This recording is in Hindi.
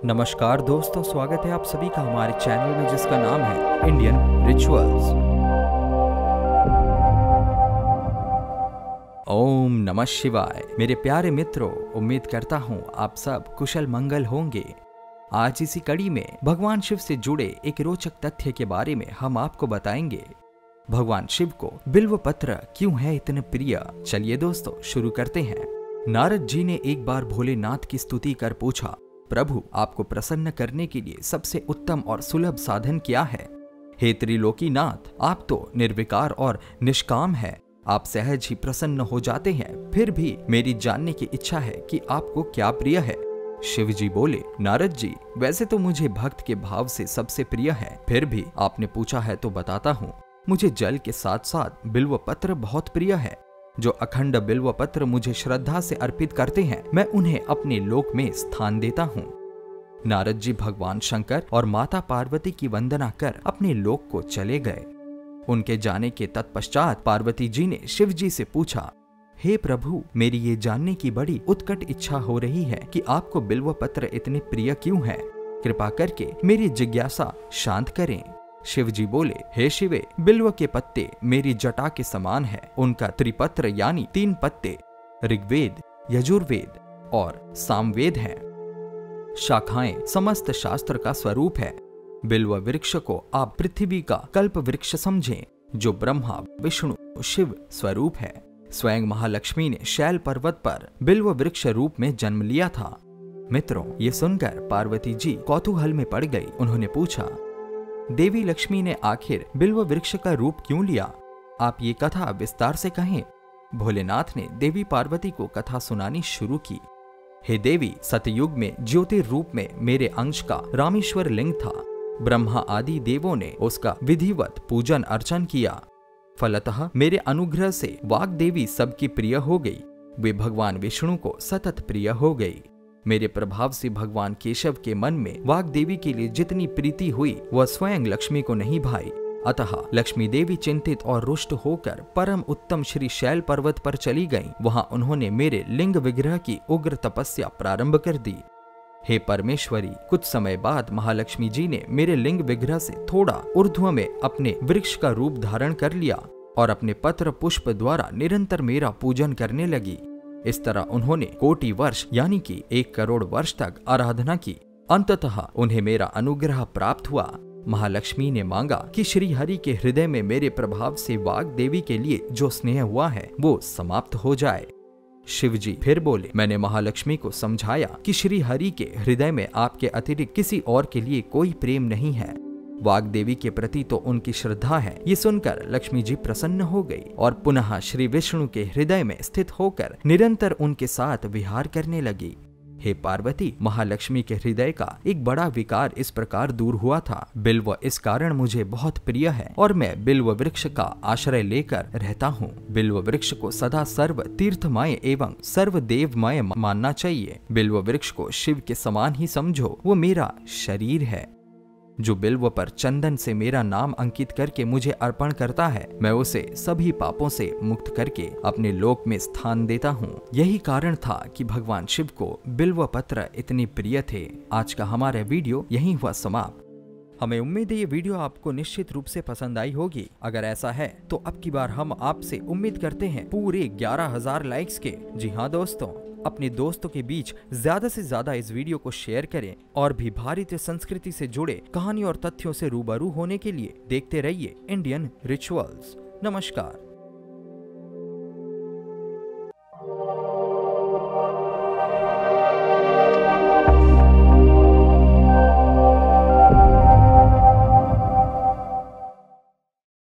नमस्कार दोस्तों, स्वागत है आप सभी का हमारे चैनल में जिसका नाम है इंडियन रिचुअल्स। ओम नमः शिवाय। मेरे प्यारे मित्रों, उम्मीद करता हूँ आप सब कुशल मंगल होंगे। आज इसी कड़ी में भगवान शिव से जुड़े एक रोचक तथ्य के बारे में हम आपको बताएंगे। भगवान शिव को बिल्व पत्र क्यों है इतने प्रिय? चलिए दोस्तों शुरू करते हैं। नारद जी ने एक बार भोलेनाथ की स्तुति कर पूछा, प्रभु आपको प्रसन्न करने के लिए सबसे उत्तम और सुलभ साधन क्या है? हे त्रिलोकीनाथ, आप तो निर्विकार और निष्काम है, आप सहज ही प्रसन्न हो जाते हैं। फिर भी मेरी जानने की इच्छा है कि आपको क्या प्रिय है? शिव जी बोले, नारद जी वैसे तो मुझे भक्त के भाव से सबसे प्रिय है, फिर भी आपने पूछा है तो बताता हूँ। मुझे जल के साथ साथ बिल्व पत्र बहुत प्रिय है। जो अखंड बिल्व पत्र मुझे श्रद्धा से अर्पित करते हैं, मैं उन्हें अपने लोक में स्थान देता हूँ। नारद जी भगवान शंकर और माता पार्वती की वंदना कर अपने लोक को चले गए। उनके जाने के तत्पश्चात पार्वती जी ने शिव जी से पूछा, हे प्रभु, मेरी ये जानने की बड़ी उत्कट इच्छा हो रही है कि आपको बिल्व पत्र इतने प्रिय क्यों है? कृपा करके मेरी जिज्ञासा शांत करें। शिव जी बोले, हे शिवे, बिल्व के पत्ते मेरी जटा के समान है। उनका त्रिपत्र यानी 3 पत्ते ऋग्वेद, यजुर्वेद और सामवेद हैं। शाखाएं समस्त शास्त्र का स्वरूप है। बिल्व वृक्ष को आप पृथ्वी का कल्प वृक्ष समझें, जो ब्रह्मा विष्णु शिव स्वरूप है। स्वयं महालक्ष्मी ने शैल पर्वत पर बिल्व वृक्ष रूप में जन्म लिया था। मित्रों, ये सुनकर पार्वती जी कौतूहल में पड़ गई। उन्होंने पूछा, देवी लक्ष्मी ने आखिर बिल्व वृक्ष का रूप क्यों लिया? आप ये कथा विस्तार से कहें। भोलेनाथ ने देवी पार्वती को कथा सुनानी शुरू की। हे देवी, सतयुग में ज्योति रूप में मेरे अंश का रामेश्वर लिंग था। ब्रह्मा आदि देवों ने उसका विधिवत पूजन अर्चन किया। फलतः मेरे अनुग्रह से वाग देवी सबकी प्रिय हो गई। वे भगवान विष्णु को सतत प्रिय हो गई। मेरे प्रभाव से भगवान केशव के मन में वाग देवी के लिए जितनी प्रीति हुई वह स्वयं लक्ष्मी को नहीं भाई। अतः लक्ष्मी देवी चिंतित और रुष्ट होकर परम उत्तम श्री शैल पर्वत पर चली गईं। वहां उन्होंने मेरे लिंग विग्रह की उग्र तपस्या प्रारंभ कर दी। हे परमेश्वरी, कुछ समय बाद महालक्ष्मी जी ने मेरे लिंग विग्रह से थोड़ा ऊर्ध्व में अपने वृक्ष का रूप धारण कर लिया और अपने पत्र पुष्प द्वारा निरंतर मेरा पूजन करने लगी। इस तरह उन्होंने कोटि वर्ष यानी कि 1 करोड़ वर्ष तक आराधना की। अंततः उन्हें मेरा अनुग्रह प्राप्त हुआ। महालक्ष्मी ने मांगा कि श्री हरि के हृदय में मेरे प्रभाव से वाग देवी के लिए जो स्नेह हुआ है वो समाप्त हो जाए। शिव जी फिर बोले, मैंने महालक्ष्मी को समझाया कि श्री हरि के हृदय में आपके अतिरिक्त किसी और के लिए कोई प्रेम नहीं है। वाग देवी के प्रति तो उनकी श्रद्धा है। ये सुनकर लक्ष्मी जी प्रसन्न हो गई और पुनः श्री विष्णु के हृदय में स्थित होकर निरंतर उनके साथ विहार करने लगी। हे पार्वती, महालक्ष्मी के हृदय का एक बड़ा विकार इस प्रकार दूर हुआ था। बिल्व इस कारण मुझे बहुत प्रिय है और मैं बिल्व वृक्ष का आश्रय लेकर रहता हूँ। बिल्व वृक्ष को सदा सर्व तीर्थमय एवं सर्व देवमय मानना चाहिए। बिल्व वृक्ष को शिव के समान ही समझो, वो मेरा शरीर है। जो बिल्व पर चंदन से मेरा नाम अंकित करके मुझे अर्पण करता है, मैं उसे सभी पापों से मुक्त करके अपने लोक में स्थान देता हूँ। यही कारण था कि भगवान शिव को बिल्व पत्र इतने प्रिय थे। आज का हमारा वीडियो यहीं हुआ समाप्त। हमें उम्मीद है ये वीडियो आपको निश्चित रूप से पसंद आई होगी। अगर ऐसा है तो अब की बार हम आपसे उम्मीद करते हैं पूरे 11,000 लाइक्स के। जी हाँ दोस्तों, अपने दोस्तों के बीच ज्यादा से ज्यादा इस वीडियो को शेयर करें और भी भारतीय संस्कृति से जुड़े कहानी और तथ्यों से रूबरू होने के लिए देखते रहिए इंडियन रिचुअल्स। नमस्कार।